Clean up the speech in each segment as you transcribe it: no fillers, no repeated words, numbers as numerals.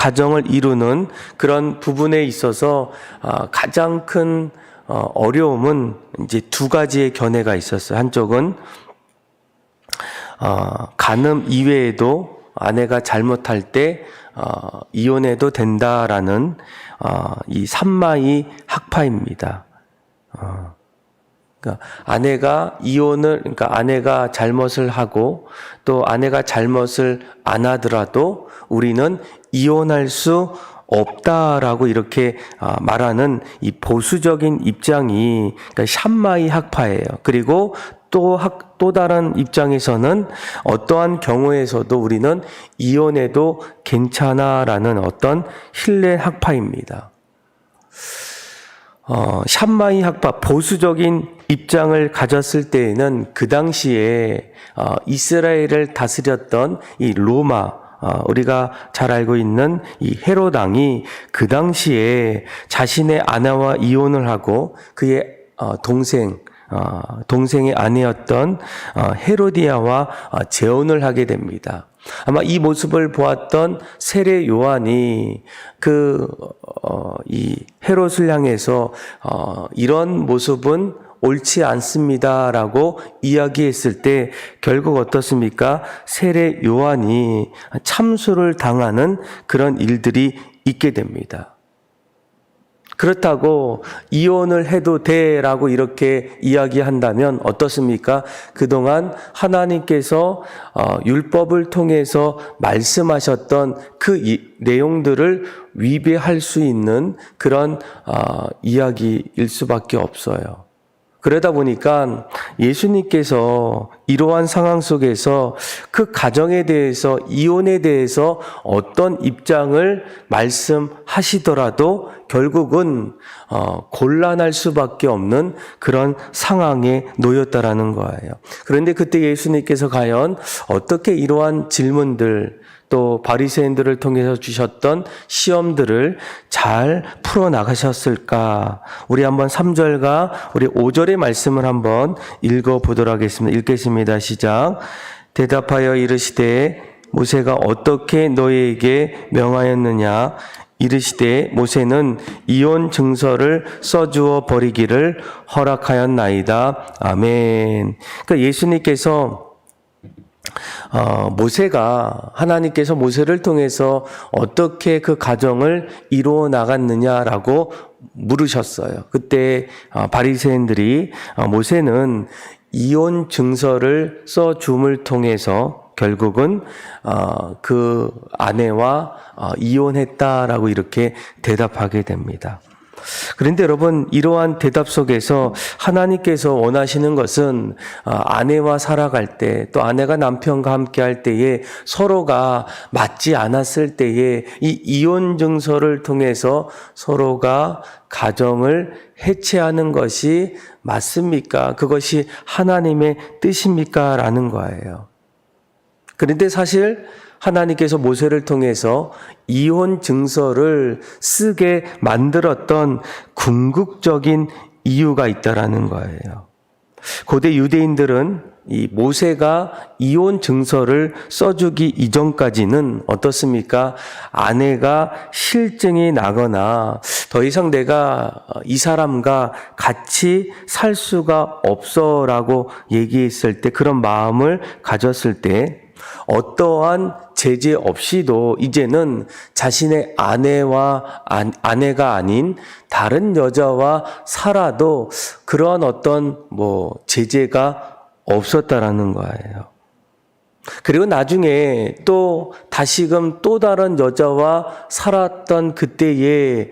가정을 이루는 그런 부분에 있어서 가장 큰 어려움은 이제 두 가지의 견해가 있었어요. 한쪽은 간음 이외에도 아내가 잘못할 때 이혼해도 된다라는 이 삼마이 학파입니다. 그러니까 아내가 잘못을 하고 또 아내가 잘못을 안 하더라도 우리는 이혼할 수 없다라고 이렇게 말하는 이 보수적인 입장이 그러니까 샴마이 학파예요. 그리고 또 다른 입장에서는 어떠한 경우에서도 우리는 이혼해도 괜찮아라는 어떤 힐레 학파입니다. 샴마이 학파 보수적인 입장을 가졌을 때에는 그 당시에 이스라엘을 다스렸던 이 로마 우리가 잘 알고 있는 이 헤롯 왕이 그 당시에 자신의 아내와 이혼을 하고 그의 동생의 아내였던 헤로디아와 재혼을 하게 됩니다. 아마 이 모습을 보았던 세례 요한이 이 헤롯을 향해서 이런 모습은 옳지 않습니다라고 이야기했을 때 결국 어떻습니까? 세례 요한이 참수를 당하는 그런 일들이 있게 됩니다. 그렇다고 이혼을 해도 돼라고 이렇게 이야기한다면 어떻습니까? 그동안 하나님께서 율법을 통해서 말씀하셨던 그 내용들을 위배할 수 있는 그런 이야기일 수밖에 없어요. 그러다 보니까 예수님께서 이러한 상황 속에서 그 가정에 대해서 이혼에 대해서 어떤 입장을 말씀하시더라도 결국은 곤란할 수밖에 없는 그런 상황에 놓였다라는 거예요. 그런데 그때 예수님께서 과연 어떻게 이러한 질문들 또 바리새인들을 통해서 주셨던 시험들을 잘 풀어나가셨을까? 우리 한번 3절과 우리 5절의 말씀을 한번 읽어보도록 하겠습니다. 읽겠습니다. 시작. 대답하여 이르시되 모세가 어떻게 너희에게 명하였느냐? 이르시되 모세는 이혼 증서를 써주어 버리기를 허락하였나이다. 아멘. 그러니까 예수님께서 하나님께서 모세를 통해서 어떻게 그 가정을 이루어 나갔느냐라고 물으셨어요. 그때 바리새인들이 모세는 이혼 증서를 써줌을 통해서 결국은 그 아내와 이혼했다라고 이렇게 대답하게 됩니다. 그런데 여러분 이러한 대답 속에서 하나님께서 원하시는 것은 아내와 살아갈 때 또 아내가 남편과 함께 할 때에 서로가 맞지 않았을 때에 이 이혼 증서를 통해서 서로가 가정을 해체하는 것이 맞습니까? 그것이 하나님의 뜻입니까? 라는 거예요. 그런데 사실 하나님께서 모세를 통해서 이혼 증서를 쓰게 만들었던 궁극적인 이유가 있다라는 거예요. 고대 유대인들은 이 모세가 이혼 증서를 써주기 이전까지는 어떻습니까? 아내가 실증이 나거나 더 이상 내가 이 사람과 같이 살 수가 없어라고 얘기했을 때 그런 마음을 가졌을 때 어떠한 제재 없이도 이제는 자신의 아내가 아닌 다른 여자와 살아도 그런 어떤 제재가 없었다라는 거예요. 그리고 나중에 또 다시금 또 다른 여자와 살았던 그때에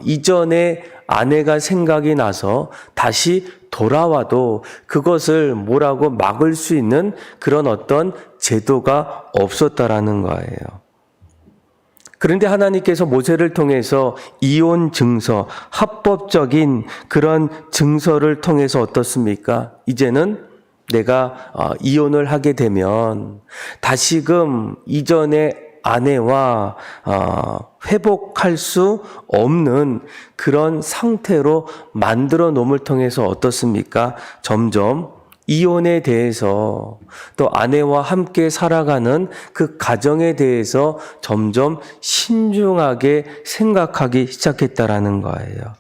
이전에 아내가 생각이 나서 다시 돌아와도 그것을 뭐라고 막을 수 있는 그런 어떤 제도가 없었다라는 거예요. 그런데 하나님께서 모세를 통해서 이혼 증서, 합법적인 그런 증서를 통해서 어떻습니까? 이제는 내가 이혼을 하게 되면 다시금 이전의 아내와 회복할 수 없는 그런 상태로 만들어 놓음을 통해서 어떻습니까? 점점 이혼에 대해서 또 아내와 함께 살아가는 그 가정에 대해서 점점 신중하게 생각하기 시작했다라는 거예요.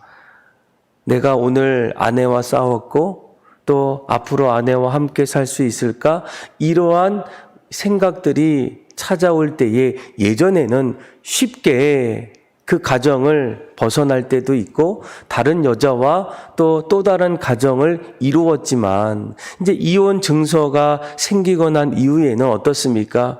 내가 오늘 아내와 싸웠고 또 앞으로 아내와 함께 살 수 있을까? 이러한 생각들이 찾아올 때에 예전에는 쉽게 그 가정을 벗어날 때도 있고 다른 여자와 또 다른 가정을 이루었지만 이제 이혼 증서가 생기고 난 이후에는 어떻습니까?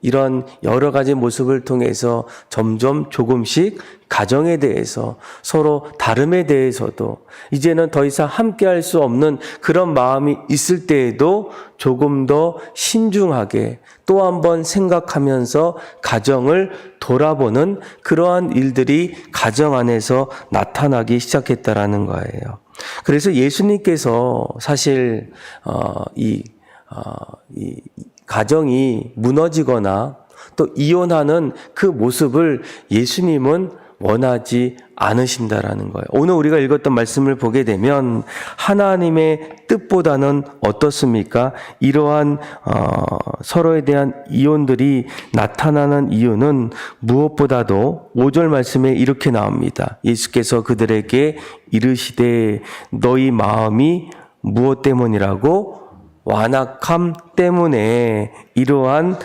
이런 여러 가지 모습을 통해서 점점 조금씩 가정에 대해서 서로 다름에 대해서도 이제는 더 이상 함께할 수 없는 그런 마음이 있을 때에도 조금 더 신중하게 또 한 번 생각하면서 가정을 돌아보는 그러한 일들이 가정 안에서 나타나기 시작했다라는 거예요. 그래서 예수님께서 사실 이 가정이 무너지거나 또 이혼하는 그 모습을 예수님은 원하지 않으신다라는 거예요. 오늘 우리가 읽었던 말씀을 보게 되면 하나님의 뜻보다는 어떻습니까? 이러한 서로에 대한 이혼들이 나타나는 이유는 무엇보다도 5절 말씀에 이렇게 나옵니다. 예수께서 그들에게 이르시되 너희 마음이 무엇 때문이라고? 완악함 때문에 이러한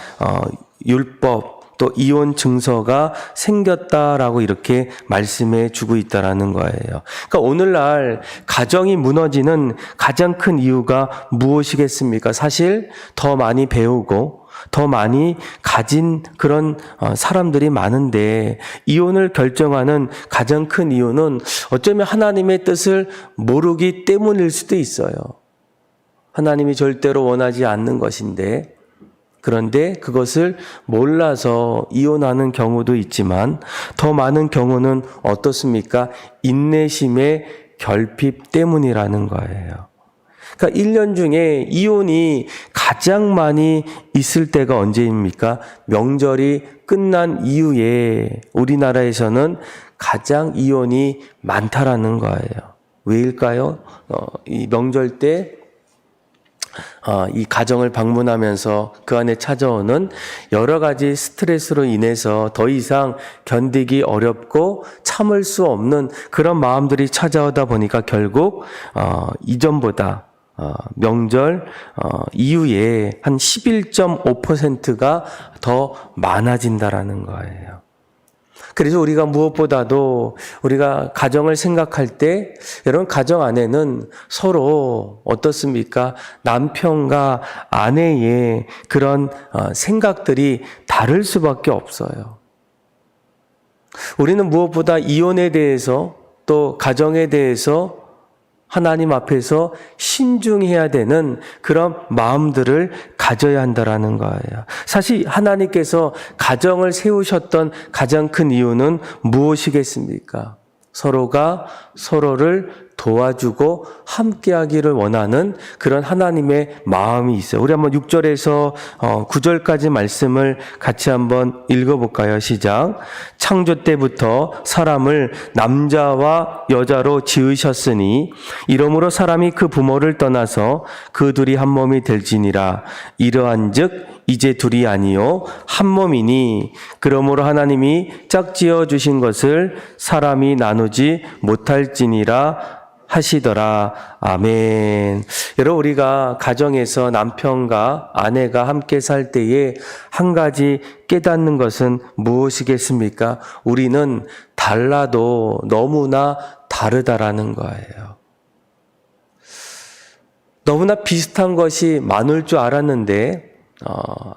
율법 또 이혼 증서가 생겼다라고 이렇게 말씀해 주고 있다라는 거예요. 그러니까 오늘날 가정이 무너지는 가장 큰 이유가 무엇이겠습니까? 사실 더 많이 배우고 더 많이 가진 그런 사람들이 많은데 이혼을 결정하는 가장 큰 이유는 어쩌면 하나님의 뜻을 모르기 때문일 수도 있어요. 하나님이 절대로 원하지 않는 것인데 그런데 그것을 몰라서 이혼하는 경우도 있지만 더 많은 경우는 어떻습니까? 인내심의 결핍 때문이라는 거예요. 그러니까 1년 중에 이혼이 가장 많이 있을 때가 언제입니까? 명절이 끝난 이후에 우리나라에서는 가장 이혼이 많다라는 거예요. 왜일까요? 이 명절 때 이 가정을 방문하면서 그 안에 찾아오는 여러 가지 스트레스로 인해서 더 이상 견디기 어렵고 참을 수 없는 그런 마음들이 찾아오다 보니까 결국 이전보다 명절 이후에 한 11.5%가 더 많아진다라는 거예요. 그래서 우리가 무엇보다도 우리가 가정을 생각할 때 여러분 가정 안에는 서로 어떻습니까? 남편과 아내의 그런 생각들이 다를 수밖에 없어요. 우리는 무엇보다 이혼에 대해서 또 가정에 대해서 하나님 앞에서 신중해야 되는 그런 마음들을 가져야 한다라는 거예요. 사실 하나님께서 가정을 세우셨던 가장 큰 이유는 무엇이겠습니까? 서로가 서로를 도와주고 함께하기를 원하는 그런 하나님의 마음이 있어요. 우리 한번 6절에서 9절까지 말씀을 같이 한번 읽어볼까요? 시작. 창조 때부터 사람을 남자와 여자로 지으셨으니 이러므로 사람이 그 부모를 떠나서 그 둘이 한 몸이 될지니라. 이러한즉 이제 둘이 아니요 한 몸이니 그러므로 하나님이 짝지어 주신 것을 사람이 나누지 못할지니라 하시더라. 아멘. 여러분 우리가 가정에서 남편과 아내가 함께 살 때에 한 가지 깨닫는 것은 무엇이겠습니까? 우리는 달라도 너무나 다르다라는 거예요. 너무나 비슷한 것이 많을 줄 알았는데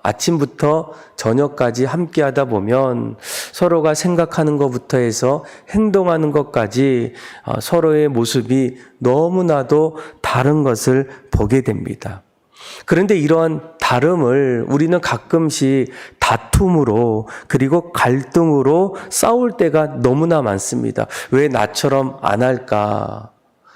아침부터 저녁까지 함께 하다 보면 서로가 생각하는 것부터 해서 행동하는 것까지 서로의 모습이 너무나도 다른 것을 보게 됩니다. 그런데 이러한 다름을 우리는 가끔씩 다툼으로 그리고 갈등으로 싸울 때가 너무나 많습니다. 왜 나처럼 안 할까?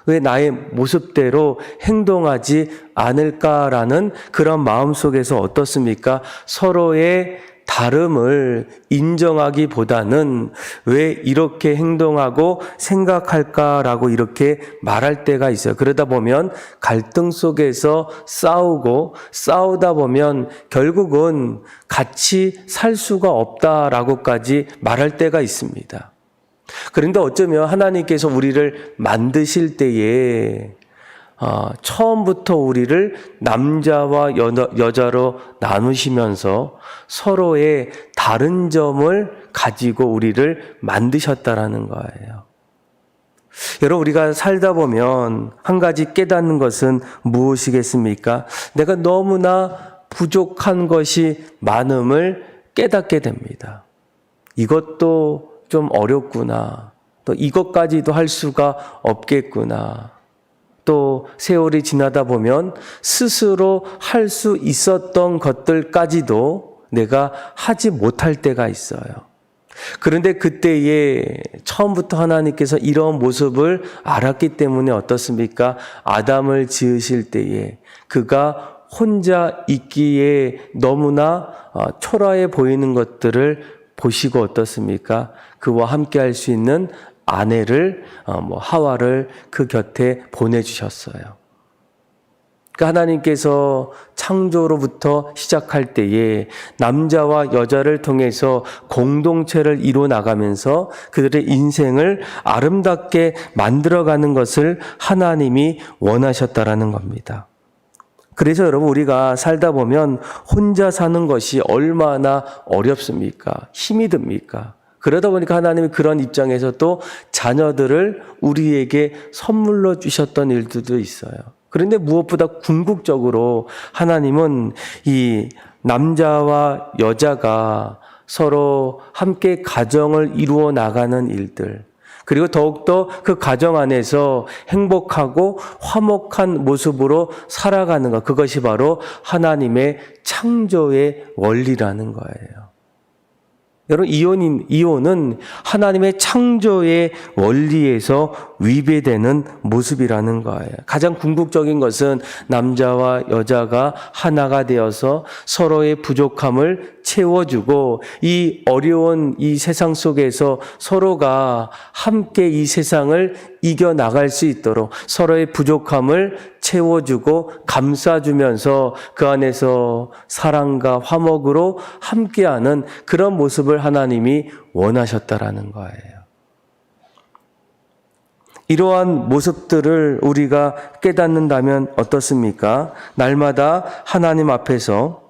왜 나의 모습대로 행동하지 않을까라는 그런 마음 속에서 어떻습니까? 서로의 다름을 인정하기보다는 왜 이렇게 행동하고 생각할까라고 이렇게 말할 때가 있어요. 그러다 보면 갈등 속에서 싸우다 보면 결국은 같이 살 수가 없다라고까지 말할 때가 있습니다. 그런데 어쩌면 하나님께서 우리를 만드실 때에 처음부터 우리를 남자와 여자로 나누시면서 서로의 다른 점을 가지고 우리를 만드셨다라는 거예요. 여러분, 우리가 살다 보면 한 가지 깨닫는 것은 무엇이겠습니까? 내가 너무나 부족한 것이 많음을 깨닫게 됩니다. 이것도 좀 어렵구나. 또 이것까지도 할 수가 없겠구나. 또 세월이 지나다 보면 스스로 할 수 있었던 것들까지도 내가 하지 못할 때가 있어요. 그런데 그때에 처음부터 하나님께서 이런 모습을 알았기 때문에 어떻습니까? 아담을 지으실 때에 그가 혼자 있기에 너무나 초라해 보이는 것들을 보시고 어떻습니까? 그와 함께 할 수 있는 아내를 하와를 그 곁에 보내주셨어요. 그러니까 하나님께서 창조로부터 시작할 때에 남자와 여자를 통해서 공동체를 이루어 나가면서 그들의 인생을 아름답게 만들어가는 것을 하나님이 원하셨다라는 겁니다. 그래서 여러분, 우리가 살다 보면 혼자 사는 것이 얼마나 어렵습니까? 힘이 듭니까? 그러다 보니까 하나님이 그런 입장에서 또 자녀들을 우리에게 선물로 주셨던 일들도 있어요. 그런데 무엇보다 궁극적으로 하나님은 이 남자와 여자가 서로 함께 가정을 이루어 나가는 일들, 그리고 더욱더 그 가정 안에서 행복하고 화목한 모습으로 살아가는 것, 그것이 바로 하나님의 창조의 원리라는 거예요. 여러분, 이혼은 하나님의 창조의 원리에서 위배되는 모습이라는 거예요. 가장 궁극적인 것은 남자와 여자가 하나가 되어서 서로의 부족함을 채워주고 이 어려운 이 세상 속에서 서로가 함께 이 세상을 이겨나갈 수 있도록 서로의 부족함을 채워주고 감싸주면서 그 안에서 사랑과 화목으로 함께하는 그런 모습을 하나님이 원하셨다라는 거예요. 이러한 모습들을 우리가 깨닫는다면 어떻습니까? 날마다 하나님 앞에서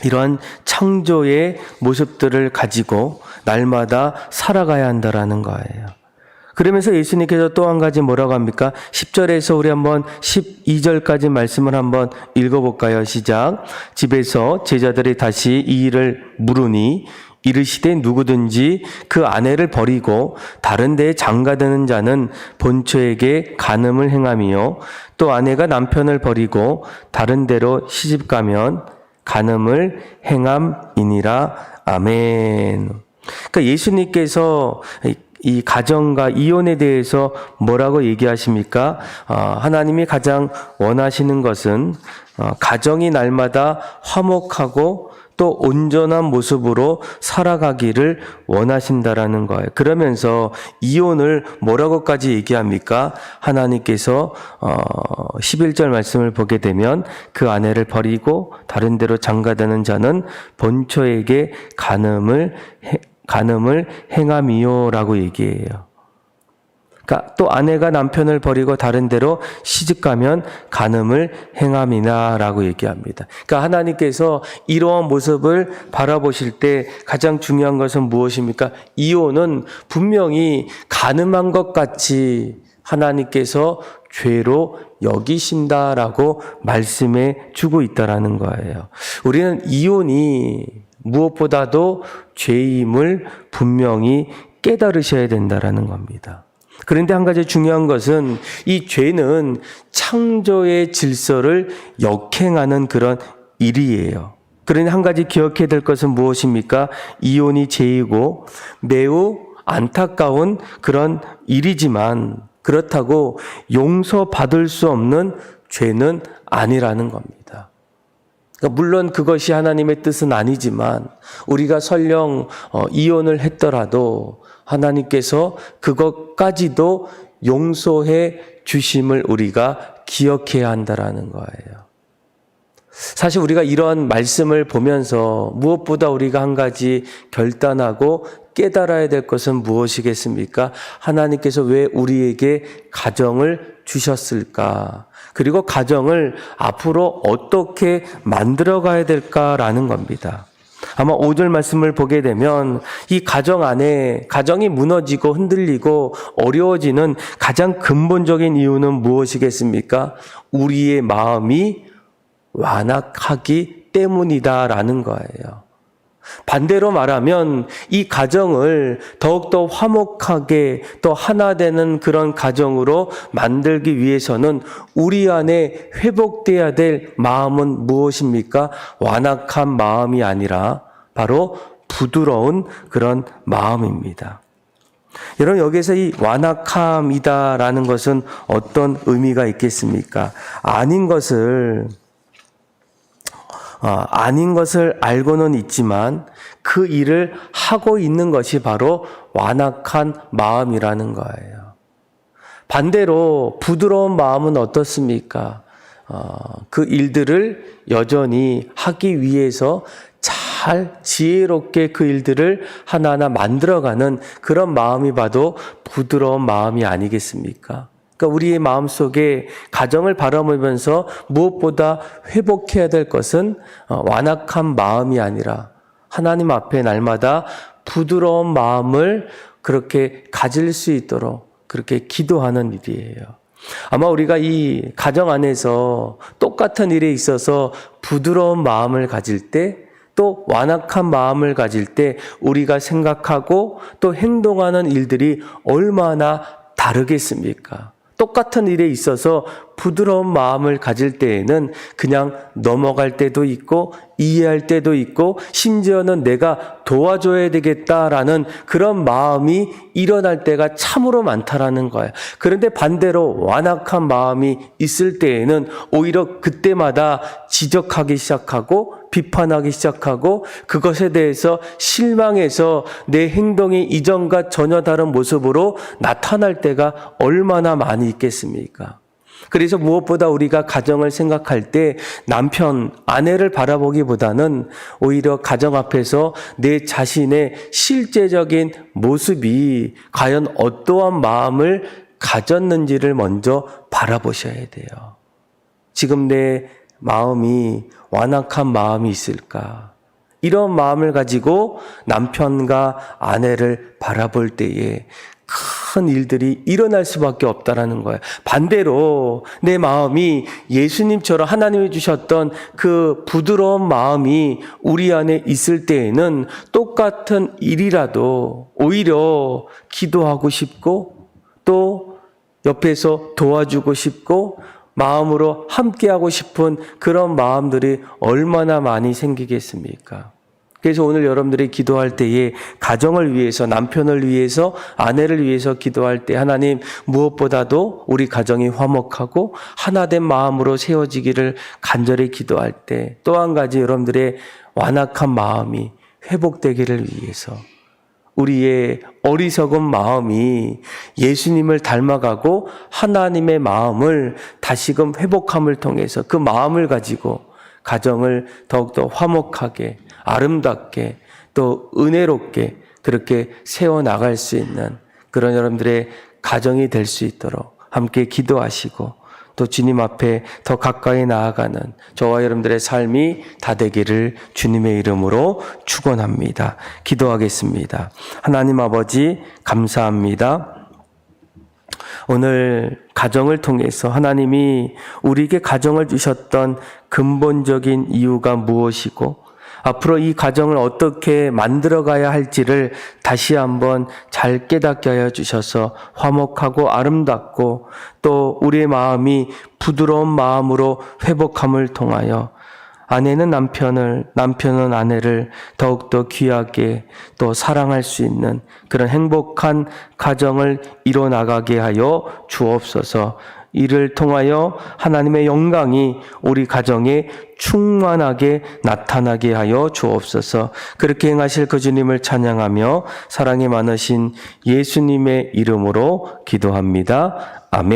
이러한 창조의 모습들을 가지고 날마다 살아가야 한다라는 거예요. 그러면서 예수님께서 또 한 가지 뭐라고 합니까? 10절에서 우리 한번 12절까지 말씀을 한번 읽어볼까요? 시작. 집에서 제자들이 다시 이 일을 물으니 이르시되 누구든지 그 아내를 버리고 다른 데에 장가드는 자는 본처에게 간음을 행함이요 또 아내가 남편을 버리고 다른 데로 시집가면 간음을 행함이니라. 아멘. 그러니까 예수님께서 이 가정과 이혼에 대해서 뭐라고 얘기하십니까? 하나님이 가장 원하시는 것은 가정이 날마다 화목하고 또 온전한 모습으로 살아가기를 원하신다라는 거예요. 그러면서 이혼을 뭐라고까지 얘기합니까? 하나님께서 11절 말씀을 보게 되면 그 아내를 버리고 다른 데로 장가드는 자는 본처에게 간음을 행함이요라고 얘기해요. 그러니까 또 아내가 남편을 버리고 다른 데로 시집가면 간음을 행함이나라고 얘기합니다. 그러니까 하나님께서 이러한 모습을 바라보실 때 가장 중요한 것은 무엇입니까? 이혼은 분명히 간음한 것 같이 하나님께서 죄로 여기신다라고 말씀해 주고 있다라는 거예요. 우리는 이혼이 무엇보다도 죄임을 분명히 깨달으셔야 된다라는 겁니다. 그런데 한 가지 중요한 것은 이 죄는 창조의 질서를 역행하는 그런 일이에요. 그런데 한 가지 기억해야 될 것은 무엇입니까? 이혼이 죄이고 매우 안타까운 그런 일이지만 그렇다고 용서받을 수 없는 죄는 아니라는 겁니다. 그러니까 물론 그것이 하나님의 뜻은 아니지만 우리가 설령 이혼을 했더라도 하나님께서 그것까지도 용서해 주심을 우리가 기억해야 한다라는 거예요. 사실 우리가 이런 말씀을 보면서 무엇보다 우리가 한 가지 결단하고 깨달아야 될 것은 무엇이겠습니까? 하나님께서 왜 우리에게 가정을 주셨을까? 그리고 가정을 앞으로 어떻게 만들어 가야 될까라는 겁니다. 아마 5절 말씀을 보게 되면 이 가정 안에 가정이 무너지고 흔들리고 어려워지는 가장 근본적인 이유는 무엇이겠습니까? 우리의 마음이 완악하기 때문이다라는 거예요. 반대로 말하면 이 가정을 더욱더 화목하게 또 하나 되는 그런 가정으로 만들기 위해서는 우리 안에 회복돼야 될 마음은 무엇입니까? 완악한 마음이 아니라 바로 부드러운 그런 마음입니다. 여러분, 여기서 이 완악함이다라는 것은 어떤 의미가 있겠습니까? 아닌 것을 알고는 있지만 그 일을 하고 있는 것이 바로 완악한 마음이라는 거예요. 반대로 부드러운 마음은 어떻습니까? 그 일들을 여전히 하기 위해서 잘 지혜롭게 그 일들을 하나하나 만들어가는 그런 마음이 봐도 부드러운 마음이 아니겠습니까? 그러니까 우리의 마음속에 가정을 바라보면서 무엇보다 회복해야 될 것은 완악한 마음이 아니라 하나님 앞에 날마다 부드러운 마음을 그렇게 가질 수 있도록 그렇게 기도하는 일이에요. 아마 우리가 이 가정 안에서 똑같은 일에 있어서 부드러운 마음을 가질 때 또 완악한 마음을 가질 때 우리가 생각하고 또 행동하는 일들이 얼마나 다르겠습니까? 똑같은 일에 있어서 부드러운 마음을 가질 때에는 그냥 넘어갈 때도 있고 이해할 때도 있고 심지어는 내가 도와줘야 되겠다라는 그런 마음이 일어날 때가 참으로 많다라는 거예요. 그런데 반대로 완악한 마음이 있을 때에는 오히려 그때마다 지적하기 시작하고 비판하기 시작하고 그것에 대해서 실망해서 내 행동이 이전과 전혀 다른 모습으로 나타날 때가 얼마나 많이 있겠습니까? 그래서 무엇보다 우리가 가정을 생각할 때 남편, 아내를 바라보기보다는 오히려 가정 앞에서 내 자신의 실제적인 모습이 과연 어떠한 마음을 가졌는지를 먼저 바라보셔야 돼요. 지금 내 마음이 완악한 마음이 있을까? 이런 마음을 가지고 남편과 아내를 바라볼 때에 큰 일들이 일어날 수밖에 없다라는 거예요. 반대로 내 마음이 예수님처럼 하나님이 주셨던 그 부드러운 마음이 우리 안에 있을 때에는 똑같은 일이라도 오히려 기도하고 싶고 또 옆에서 도와주고 싶고 마음으로 함께하고 싶은 그런 마음들이 얼마나 많이 생기겠습니까? 그래서 오늘 여러분들이 기도할 때에 가정을 위해서, 남편을 위해서, 아내를 위해서 기도할 때 하나님 무엇보다도 우리 가정이 화목하고 하나된 마음으로 세워지기를 간절히 기도할 때 또 한 가지 여러분들의 완악한 마음이 회복되기를 위해서 우리의 어리석은 마음이 예수님을 닮아가고 하나님의 마음을 다시금 회복함을 통해서 그 마음을 가지고 가정을 더욱더 화목하게 아름답게 또 은혜롭게 그렇게 세워나갈 수 있는 그런 여러분들의 가정이 될 수 있도록 함께 기도하시고 또 주님 앞에 더 가까이 나아가는 저와 여러분들의 삶이 다 되기를 주님의 이름으로 축원합니다. 기도하겠습니다. 하나님 아버지 감사합니다. 오늘 가정을 통해서 하나님이 우리에게 가정을 주셨던 근본적인 이유가 무엇이고 앞으로 이 가정을 어떻게 만들어가야 할지를 다시 한번 잘 깨닫게 하여 주셔서 화목하고 아름답고 또 우리의 마음이 부드러운 마음으로 회복함을 통하여 아내는 남편을, 남편은 아내를 더욱더 귀하게 또 사랑할 수 있는 그런 행복한 가정을 이뤄나가게 하여 주옵소서. 이를 통하여 하나님의 영광이 우리 가정에 충만하게 나타나게 하여 주옵소서. 그렇게 행하실 그 주님을 찬양하며 사랑이 많으신 예수님의 이름으로 기도합니다. 아멘.